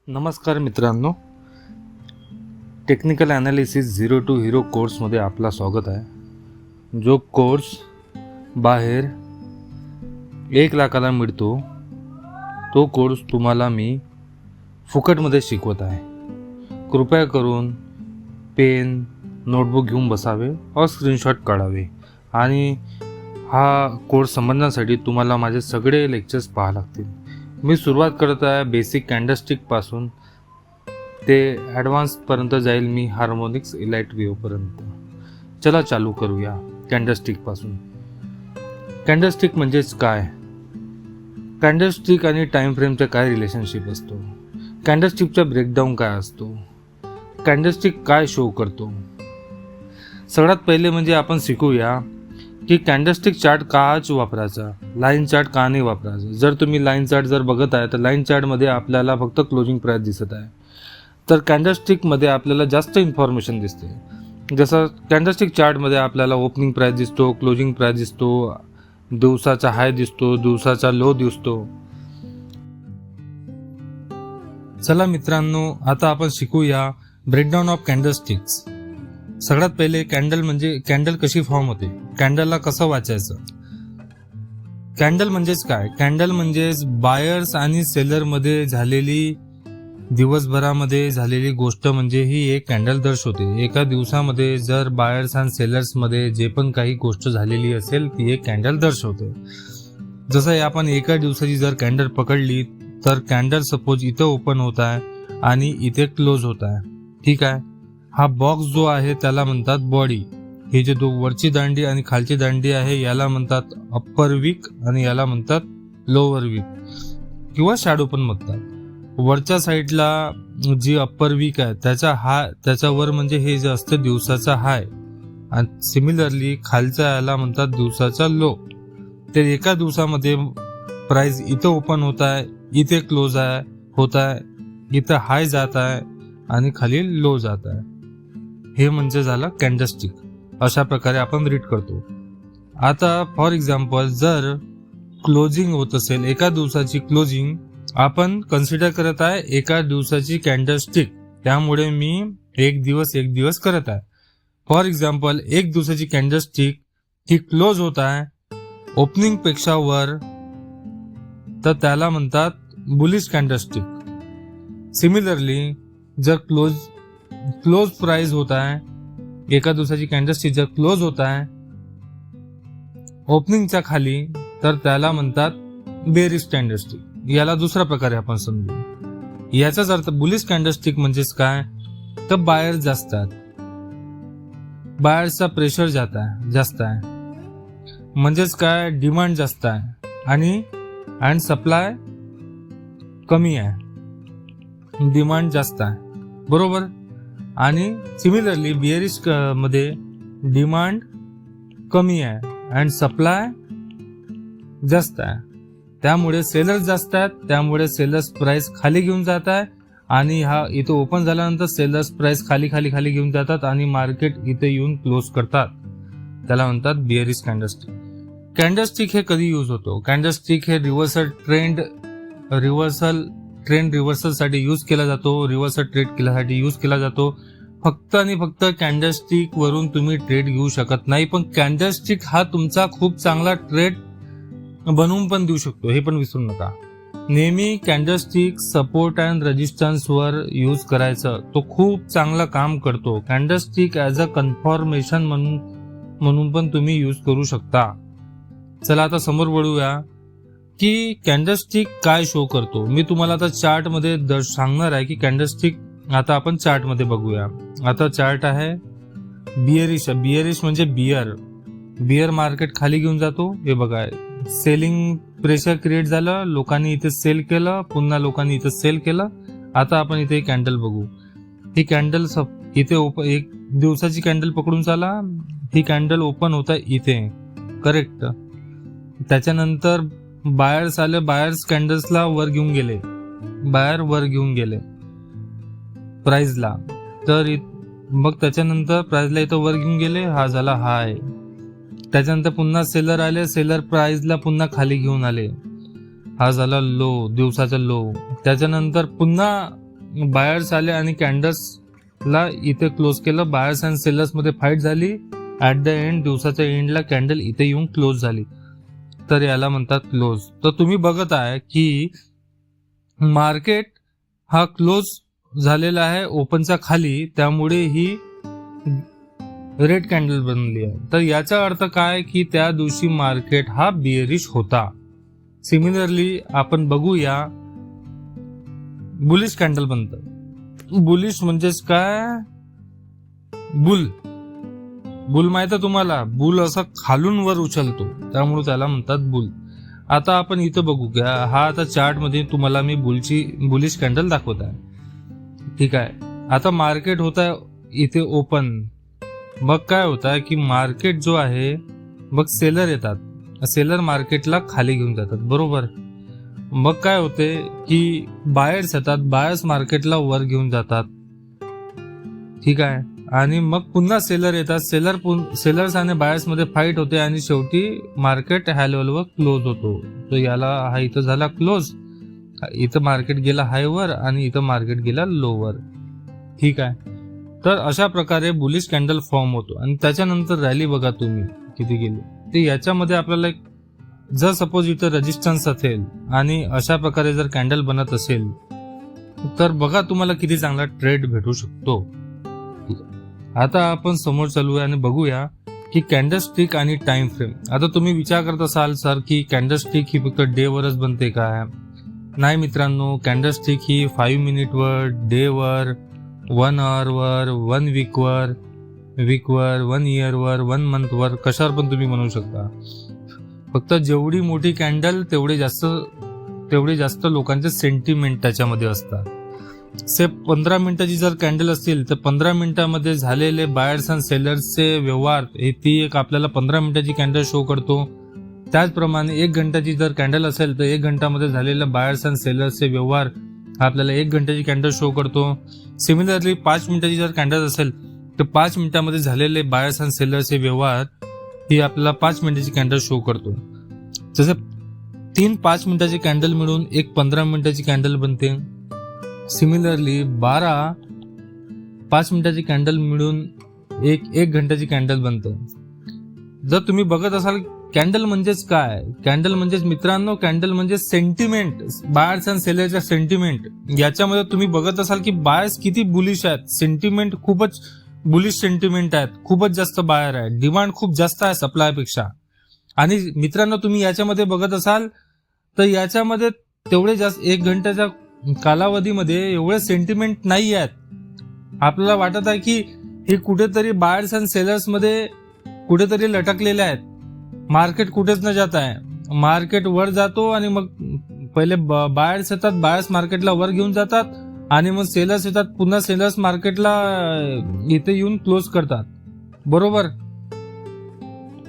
नमस्कार मित्रांनो, technical analysis 0 to hero कोर्समध्ये आपला स्वागत आहे. जो कोर्स बाहेर 1 लाखाला मिळतो तो कोर्स तुम्हाला मी फुकटमध्ये शिकवत आहे. कृपया करून पेन नोटबुक घेऊन बसावे और स्क्रीनशॉट काढावे आणि हा कोर्स समजण्यासाठी तुम्हाला माझे सगळे लेक्चर्स पाहावे लागतील. मी सुरुवात करत आहे बेसिक कॅन्डलस्टिकपासून ते ॲडव्हान्सपर्यंत जाईल मी हार्मोनिक्स इलाइट व्ह्यूपर्यंत. चला चालू करूया कॅन्डलस्टिकपासून. कॅन्डलस्टिक म्हणजेच काय, कॅन्डलस्टिक आणि टाईम फ्रेमचा काय रिलेशनशिप असतो, कॅन्डलस्टिकचा ब्रेकडाऊन काय असतो, कॅन्डलस्टिक काय शो करतो. सगळ्यात पहिले म्हणजे आपण शिकूया की कॅन्डलस्टिक चार्ट काच वापरायचा, लाईन चार्ट का नाही वापरायचा. जर तुम्ही लाईन चार्ट जर बघत आहे तर लाईन चार्टमध्ये आपल्याला फक्त क्लोजिंग प्राईस दिसत आहे, तर कॅन्डलस्टिकमध्ये आपल्याला जास्त इन्फॉर्मेशन दिसते. जसं कॅन्डलस्टिक चार्टमध्ये आपल्याला ओपनिंग प्राईस दिसतो, क्लोजिंग प्राईस दिसतो, दिवसाचा हाय दिसतो, दिवसाचा लो दिसतो. चला मित्रांनो, आता आपण शिकूया ब्रेकडाऊन ऑफ कॅन्डलस्टिक्स. सगळ्यात पहिले कॅन्डल कशी फॉर्म होते, कॅन्डलला कसं वाचायचं. कॅन्डल म्हणजेच काय, कॅन्डल म्हणजेच बायर्स आणि सेलरमध्ये झालेली दिवसभरामध्ये झालेली गोष्ट म्हणजे ही एक कॅन्डल दर्शवते. एका दिवसामध्ये जर बायर्स आणि सेलर्समध्ये जे पण काही गोष्ट झालेली असेल ती एक कॅन्डल दर्शवते. जसं आपण एका दिवसाची जर कॅन्डल पकडली तर कॅन्डल सपोज इथं ओपन होत आहे आणि इथे क्लोज होत आहे, ठीक आहे. हा बॉक्स जो आहे त्याला म्हणतात बॉडी. हे जे वरची दांडी आणि खालची दांडी आहे याला म्हणतात अप्पर वीक आणि याला म्हणतात लोअर वीक किंवा शॅडो पण म्हणतात. वरच्या साईडला जी अप्पर वीक आहे त्याच्यावर म्हणजे हे जे असतं दिवसाचा हाय आणि सिमिलरली खालच्या याला म्हणतात दिवसाचा लो. तर एका दिवसामध्ये प्राइस इथं ओपन होत आहे, इथे क्लोज होत आहे, इथं हाय जात आहे आणि खाली लो जात आहे. हे म्हणजे झालं कॅन्डलस्टिक. अशा प्रकारे आपण रीड करतो. आता फॉर एक्झाम्पल जर क्लोजिंग होत असेल, एका दिवसाची क्लोजिंग आपण कन्सिडर करत आहे एका दिवसाची कॅन्डलस्टिक, त्यामुळे मी एक दिवस करत आहे. फॉर एक्झाम्पल एक दिवसाची कॅन्डलस्टिक ही क्लोज होत आहे ओपनिंग पेक्षा वर, तर त्याला म्हणतात बुलिश कॅन्डलस्टिक. सिमिलरली जर क्लोज प्राइस होत आहे, एका दिवसाची कॅन्डलस्टिक जर क्लोज होत आहे ओपनिंगच्या खाली, तर त्याला म्हणतात बेरिश कॅन्डलस्टिक. याला दुसऱ्या प्रकारे आपण समजू. याचाच अर्थ बुलिश कॅन्डलस्टिक म्हणजेच काय, तर बायर जास्त आहेत, बायरचा प्रेशर जास्त आहे, म्हणजेच काय डिमांड जास्त आहे आणि सप्लाय कमी आहे, डिमांड जास्त आहे, बरोबर. आणि सिमिलरली बिअरिश मध्ये डिमांड कमी आहे आणि सप्लाय जास्त आहे, त्यामुळे सेलर्स जास्त आहेत, त्यामुळे सेलर्स प्राइस खाली घेऊन जात आहे आणि हा इथे ओपन झाल्यानंतर सेलर्स प्राइस खाली घेऊन जातात आणि मार्केट इथे येऊन क्लोज करतात. त्याला म्हणतात बिअरिश कॅन्डलस्टिक. कॅन्डलस्टिक हे कधी यूज होतो, कॅन्डलस्टिक हे रिव्हर्सल साठी यूज केला जातो, रिव्हर्सल ट्रेड केल्यासाठी यूज केला जातो. फक्त आणि फक्त कॅन्डलस्टिक वरून तुम्ही ट्रेड घेऊ शकत नाही, पण कॅन्डलस्टिक हा तुमचा खूप चांगला ट्रेड बनवून पण देऊ शकतो, हे पण विसरू नका. नेहमी candlestick support and resistance were use करायचं, तो खूप चांगलं काम करतो. कॅन्डलस्टिक ऍज अ कन्फर्मेशन म्हणून पण तुम्ही यूज करू शकता. चला आता समोर वळूया की कॅन्डलस्टिक काय शो करतो. मी तुम्हाला आता चार्ट मध्ये सांगणार आहे की कॅन्डलस्टिक. आता आपण चार्ट मध्ये बघूया. आता चार्ट आहे बिअरिश म्हणजे बिअर मार्केट खाली घेऊन जातो. हे बघा, सेलिंग प्रेशर क्रिएट झालं, लोकांनी इथे सेल केलं, पुन्हा लोकांनी इथे सेल केलं. आता आपण इथे कॅन्डल बघू. ही कॅन्डल इथे एक दिवसाची कॅन्डल पकडून चाला, ही कॅन्डल ओपन होता इथे, करेक्ट. त्याच्यानंतर बायर्स आले, बायर्स कॅन्डल्सला वर घेऊन गेले प्राइसला, तर मग त्याच्यानंतर प्राइसला इथं वर घेऊन गेले, हा झाला हाय. त्याच्यानंतर पुन्हा सेलर आले, सेलर प्राइसला पुन्हा खाली घेऊन आले, हा झाला लो, दिवसाचा लो. त्याच्यानंतर पुन्हा बायर्स आले आणि कॅन्डल्सला इथे क्लोज केलं. बायर्स अँड सेलर्स मध्ये फाईट झाली. ऍट द एंड, दिवसाच्या एंडला कॅन्डल इथे येऊन क्लोज झाली, तर याला म्हणतात क्लोज. तर तुम्ही बघत आहे की मार्केट हा क्लोज झालेला आहे ओपनच्या खाली, त्यामुळे ही रेड कॅन्डल बनली आहे. तर याचा अर्थ काय की त्या दिवशी मार्केट हा बिअरिश होता. सिमिलरली आपण बघूया बुलिश कॅन्डल बनतं. बुलिश म्हणजेच काय? बुल माहित आहे तुम्हाला? बुल असा खालून वर उचलतो, त्यामुळे त्याला म्हणतात बुल. आता आपण इथं बघू घ्या. हा आता चार्ट मध्ये तुम्हाला मी बुलिश कॅन्डल दाखवत आहे. ठीक आहे. आता मार्केट होत आहे इथे ओपन. मग काय होत आहे की मार्केट जो आहे, मग सेलर येतात. सेलर मार्केटला खाली घेऊन जातात, बरोबर. मग काय होते की बायर्स येतात. बायर्स मार्केटला वर घेऊन जातात. ठीक आहे. आणि मग पुन्हा सेलर येतात. सेलर्स आणि बायर्स मध्ये फाईट होते आणि शेवटी मार्केट ह्या लेवलवर क्लोज होतो. तर याला हा इथं झाला क्लोज. इथं मार्केट गेला हायवर आणि इथं मार्केट गेला लोवर. ठीक आहे. तर अशा प्रकारे बुलिश कॅन्डल फॉर्म होतो. आणि त्याच्यानंतर रॅली बघा तुम्ही किती गेली. तर याच्यामध्ये आपल्याला जर सपोज इथं रेजिस्टन्स असेल आणि अशा प्रकारे जर कॅन्डल बनत असेल, तर बघा तुम्हाला किती चांगला ट्रेड भेटू शकतो. आता आपण समोर चालूया आणि बघूया की कॅन्डल स्टिक आणि टाइम फ्रेम. आता तुम्ही विचार करत असाल सर की कॅन्डल स्टिक ही फक्त डे वरच बनते काय? नाही मित्रांनो, कॅन्डल स्टिक ही 5 मिनिटवर, डे वर, 1 आवर, 1 वीकवर, 1 इयरवर, 1 मंथवर, कशावर पण तुम्ही म्हणू शकता. फक्त जेवढी मोठी कॅन्डल तेवढे जास्त लोकांचे सेंटिमेंट त्याच्यामध्ये असतात. 15 मिनिटाची जर कॅन्डल असतील तर 15 मिनिटामध्ये झालेले बायर्स अँड सेलर्सचे व्यवहार हे ती एक आपल्याला 15 मिनिटाची कॅन्डल शो करतो. त्याचप्रमाणे 1 घंटाची जर कॅन्डल असेल तर 1 घंटामध्ये झालेले बायर्स अँड सेलर्सचे व्यवहार आपल्याला 1 घंटाची कॅन्डल शो करतो. सिमिलरली 5 मिनिटाची जर कॅन्डल असेल तर 5 मिनिटामध्ये झालेले बायर्स अँड सेलर्सचे व्यवहार ही आपल्याला 5 मिनिटाची कॅन्डल शो करतो. जसं 3 5 मिनिटाची कॅन्डल मिळून एक 15 मिनिटाची कॅन्डल बनते. सिमिलरली 12 5 मिनिटाची कॅन्डल मिळून एक घंटाची कॅन्डल बनतं. जर तुम्ही बघत असाल कॅन्डल म्हणजेच काय? कॅन्डल म्हणजेच मित्रांनो, कॅन्डल म्हणजे सेंटिमेंट, बायर्स अँड सेलरच्या सेंटिमेंट. याच्यामध्ये तुम्ही बघत असाल की बायर्स किती बुलिश आहेत, सेंटिमेंट खूपच बुलिश सेंटिमेंट आहेत, खूपच जास्त बायर आहे, डिमांड खूप जास्त आहे सप्लायपेक्षा. आणि मित्रांनो तुम्ही याच्यामध्ये बघत असाल तर याच्यामध्ये तेवढे जास्त 1 घंट्याच्या कालावधीमध्ये एवढे सेंटिमेंट नाही आहेत. आपल्याला वाटत आहे की हे कुठेतरी बायर्स अँड सेलर्स मध्ये कुठेतरी लटकलेले आहेत. मार्केट कुठेच न जात आहे. मार्केट वर जातो आणि मग पहिले बायर्स येतात, बायर्स मार्केटला वर घेऊन जातात आणि मग सेलर्स येतात, पुन्हा सेलर्स मार्केटला इथे येऊन क्लोज करतात, बरोबर.